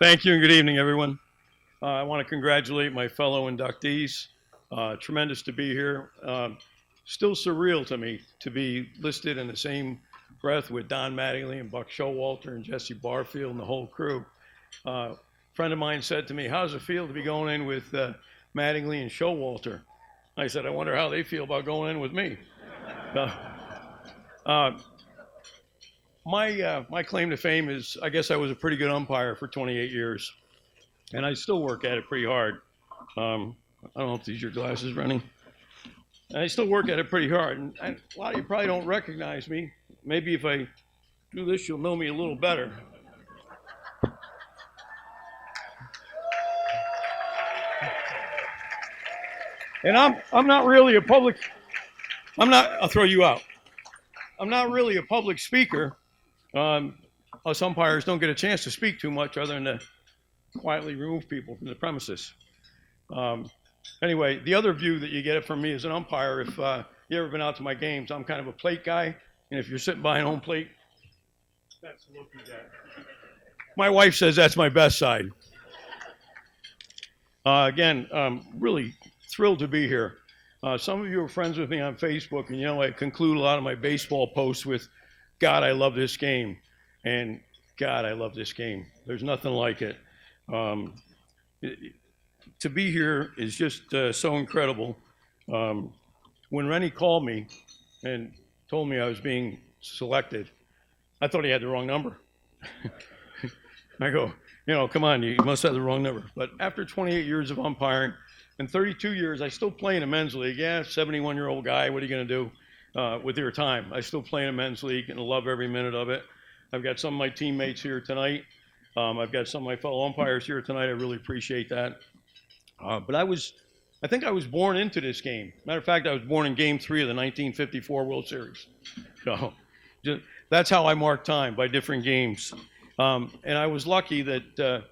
Thank you and good evening, everyone. I want to congratulate my fellow inductees. Tremendous to be here. Still surreal to me to be listed in the same breath with Don Mattingly and Buck Showalter and Jesse Barfield and the whole crew. A friend of mine said to me, "How does it feel to be going in with Mattingly and Showalter?" I said, "I wonder how they feel about going in with me." Uh, uh, my claim to fame is I guess I was a pretty good umpire for 28 years, and I still work at it pretty hard. I don't know if these are your glasses running. I still work at it pretty hard, and a lot of you probably don't recognize me. Maybe if I do this, you'll know me a little better. And I'm not really a public. I'm not. I'll throw you out. I'm not really a public speaker. Us umpires don't get a chance to speak too much, other than to quietly remove people from the premises. Um, anyway, the other view that you get from me as an umpire, if you ever been out to my games, I'm kind of a plate guy, and if you're sitting behind home plate, that's the look you get. My wife says that's my best side. Again, really thrilled to be here. Some of you are friends with me on Facebook, and you know I conclude a lot of my baseball posts with, "God, I love this game," and "God, I love this game." There's nothing like it. Um, to be here is just so incredible. When Rennie called me and told me I was being selected, I thought he had the wrong number. I go, come on, you must have the wrong number. But after 28 years of umpiring and 32 years, I still play in a men's league. Yeah, 71-year-old guy, what are you going to do with your time? I still play in a men's league and love every minute of it. I've got some of my teammates here tonight. I've got some of my fellow umpires here tonight. I really appreciate that. But I think I was born into this game. Matter of fact, I was born in Game 3 of the 1954 World Series. So that's how I mark time, by different games. And I was lucky that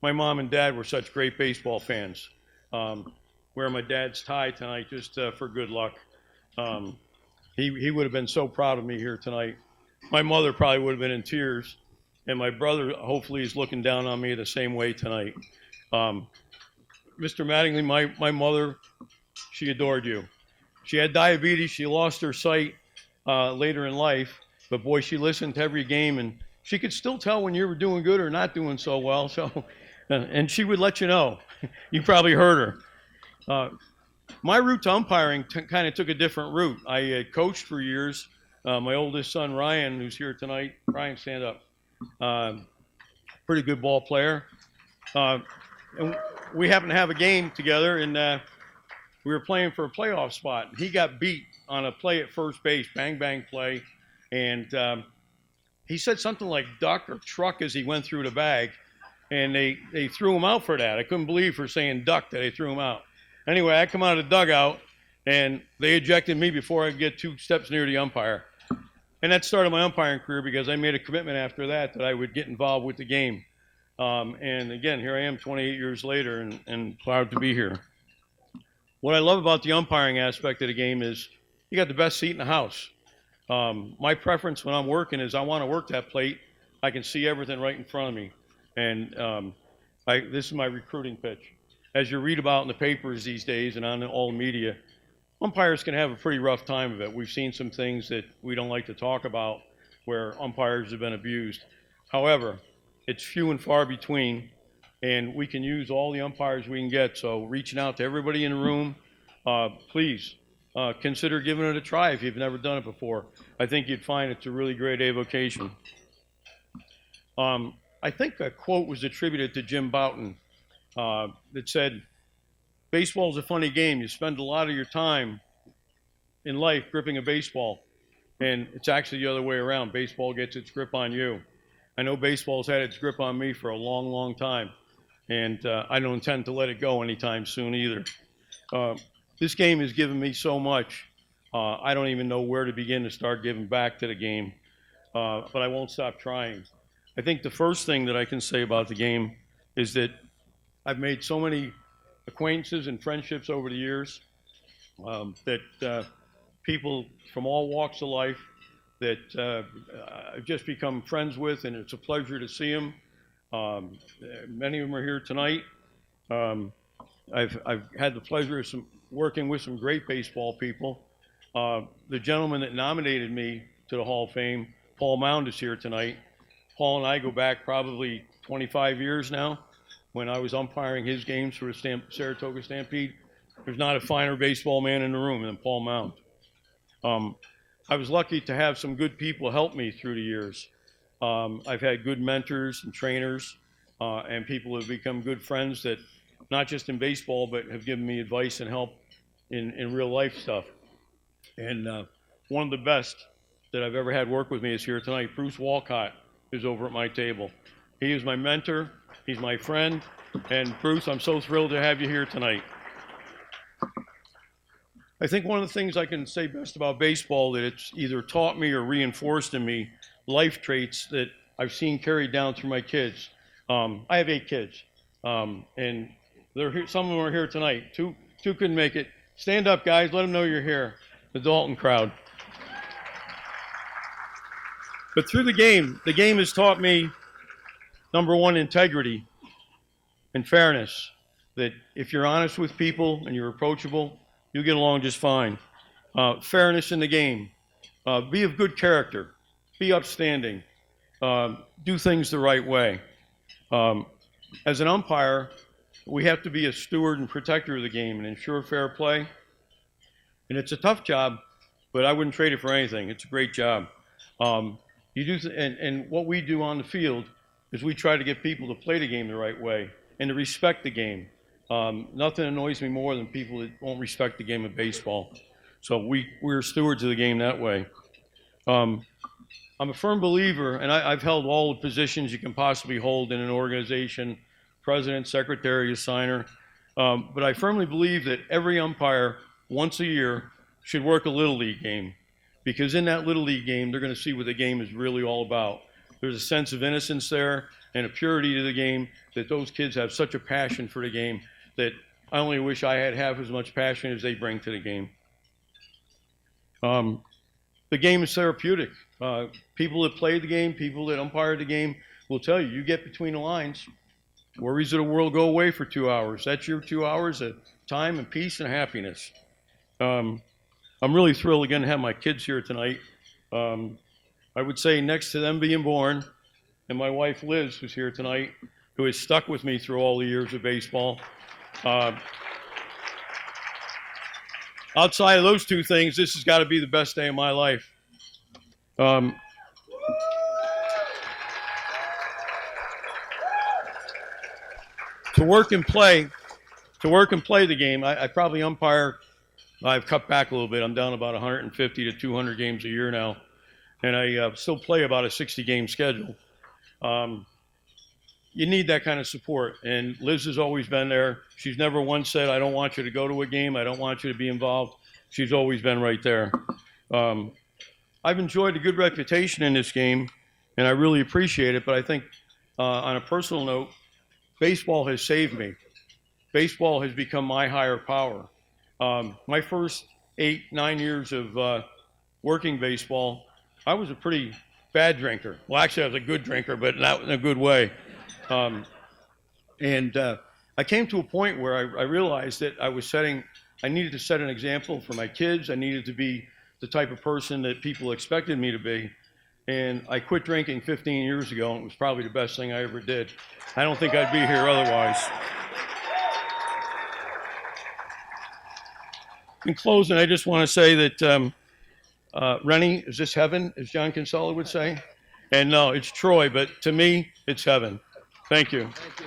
my mom and dad were such great baseball fans. Wearing my dad's tie tonight just for good luck. He would have been so proud of me here tonight. My mother probably would have been in tears. And my brother hopefully is looking down on me the same way tonight. Mr. Mattingly, my mother, she adored you. She had diabetes. She lost her sight later in life. But boy, she listened to every game, and she could still tell when you were doing good or not doing so well. So, and she would let you know. You probably heard her. My route to umpiring kind of took a different route. I coached for years. My oldest son, Ryan, who's here tonight. Ryan, stand up. Pretty good ball player. And we happened to have a game together, and we were playing for a playoff spot. He got beat on a play at first base, bang, bang play. And he said something like duck or truck as he went through the bag. And they threw him out for that. I couldn't believe for saying duck that they threw him out. Anyway, I come out of the dugout, and they ejected me before I could get 2 steps near the umpire. And that started my umpiring career because I made a commitment after that I would get involved with the game. And again, here I am 28 years later and proud to be here. What I love about the umpiring aspect of the game is you got the best seat in the house. My preference when I'm working is I want to work that plate. I can see everything right in front of me. And this is my recruiting pitch. As you read about in the papers these days and on all media, umpires can have a pretty rough time of it. We've seen some things that we don't like to talk about where umpires have been abused. However, it's few and far between, and we can use all the umpires we can get. So reaching out to everybody in the room, please consider giving it a try if you've never done it before. I think you'd find it's a really great avocation. I think a quote was attributed to Jim Bouton that said, "Baseball is a funny game. You spend a lot of your time in life gripping a baseball, and it's actually the other way around. Baseball gets its grip on you." I know baseball's had its grip on me for a long, long time, and I don't intend to let it go anytime soon either. This game has given me so much. I don't even know where to begin to start giving back to the game, but I won't stop trying. I think the first thing that I can say about the game is that I've made so many acquaintances and friendships over the years that people from all walks of life that I've just become friends with, and it's a pleasure to see them. Many of them are here tonight. Um, I've had the pleasure of working with some great baseball people. The gentleman that nominated me to the Hall of Fame, Paul Mound, is here tonight. Paul and I go back probably 25 years now. When I was umpiring his games for the Saratoga Stampede, there's not a finer baseball man in the room than Paul Mound. I was lucky to have some good people help me through the years. I've had good mentors and trainers and people who have become good friends that, not just in baseball, but have given me advice and help in real life stuff. And one of the best that I've ever had work with me is here tonight. Bruce Walcott is over at my table. He is my mentor. He's my friend. And Bruce, I'm so thrilled to have you here tonight. I think one of the things I can say best about baseball that it's either taught me or reinforced in me life traits that I've seen carried down through my kids. I have 8 kids, and they're here, some of them are here tonight. Two couldn't make it. Stand up, guys. Let them know you're here. The Dalton crowd. But through the game has taught me, number one, integrity and fairness. That if you're honest with people and you're approachable, you'll get along just fine. Fairness in the game. Be of good character. Be upstanding. Do things the right way. As an umpire, we have to be a steward and protector of the game and ensure fair play. And it's a tough job, but I wouldn't trade it for anything. It's a great job. And what we do on the field is we try to get people to play the game the right way and to respect the game. Nothing annoys me more than people that won't respect the game of baseball. So we're stewards of the game that way. I'm a firm believer, and I've held all the positions you can possibly hold in an organization, president, secretary, assigner, but I firmly believe that every umpire, once a year, should work a Little League game, because in that Little League game, they're going to see what the game is really all about. There's a sense of innocence there and a purity to the game that those kids have such a passion for the game that I only wish I had half as much passion as they bring to the game. The game is therapeutic. People that play the game, people that umpire the game will tell you, you get between the lines, worries of the world go away for 2 hours. That's your 2 hours of time and peace and happiness. I'm really thrilled again to have my kids here tonight. I would say next to them being born, and my wife Liz, who's here tonight, who has stuck with me through all the years of baseball. Outside of those two things, this has got to be the best day of my life. To work and play the game, I probably umpire. I've cut back a little bit. I'm down about 150 to 200 games a year now, and I still play about a 60-game schedule. You need that kind of support, and Liz has always been there. She's never once said, I don't want you to go to a game, I don't want you to be involved. She's always been right there. I've enjoyed a good reputation in this game, and I really appreciate it, but I think on a personal note, baseball has saved me. Baseball has become my higher power. My first 8-9 years of working baseball, I was a pretty bad drinker. Well, actually, I was a good drinker, but not in a good way. I came to a point where I realized that I needed to set an example for my kids. I needed to be the type of person that people expected me to be. And I quit drinking 15 years ago, and it was probably the best thing I ever did. I don't think I'd be here otherwise. In closing, I just want to say that, Rennie, is this heaven, as John Kinsella would say? And no, it's Troy, but to me, it's heaven. Thank you. Thank you.